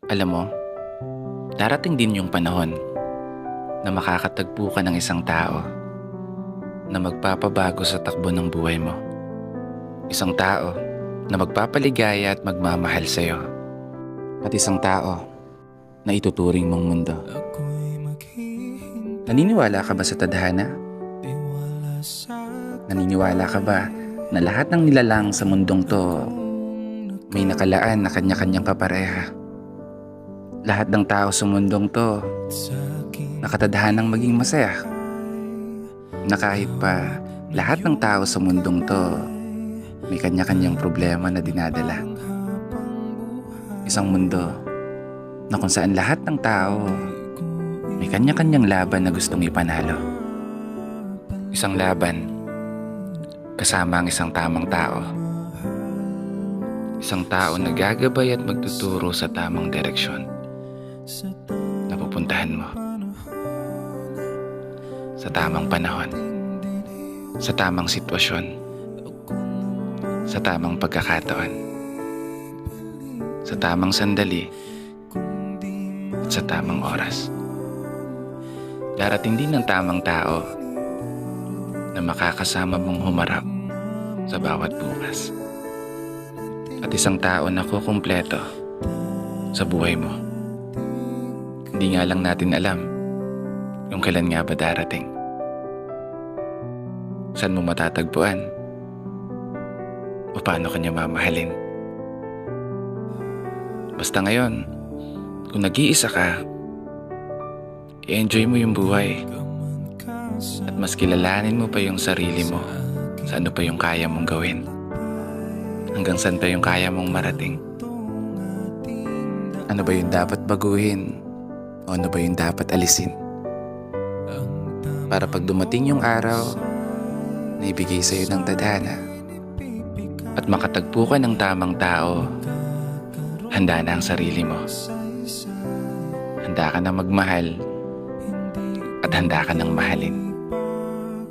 Alam mo, darating din yung panahon na makakatagpo ka ng isang tao na magpapabago sa takbo ng buhay mo. Isang tao na magpapaligaya at magmamahal sa'yo. At isang tao na ituturing mong mundo. Naniniwala ka ba sa tadhana? Naniniwala ka ba na lahat ng nilalang sa mundong to may nakalaan na kanya-kanyang kapareha? Lahat ng tao sa mundong to nakatadhanang maging masaya. Na kahit pa lahat ng tao sa mundong to may kanya-kanyang problema na dinadala. Isang mundo na kung saan lahat ng tao may kanya-kanyang laban na gustong ipanalo. Isang laban kasama ang isang tamang tao. Isang tao na gagabay at magtuturo sa tamang direksyon na pupuntahan mo. Sa tamang panahon, sa tamang sitwasyon, sa tamang pagkakataon, sa tamang sandali, at sa tamang oras. Darating din ang tamang tao na makakasama mong humarap sa bawat bukas. At isang tao na kukumpleto sa buhay mo. Hindi nga lang natin alam kung kailan nga ba darating. Saan mo matatagpuan? O paano kanya mamahalin? Basta ngayon, kung nag-iisa ka, i-enjoy mo yung buhay. At mas kilalanin mo pa yung sarili mo sa ano pa yung kaya mong gawin. Hanggang saan pa yung kaya mong marating. Ano ba yung dapat baguhin? O ano ba yung dapat alisin? Para pag dumating yung araw na ibigay sa'yo ng tadhana at makatagpo ka ng tamang tao, handa na ang sarili mo. Handa ka na magmahal at handa ka ng mahalin.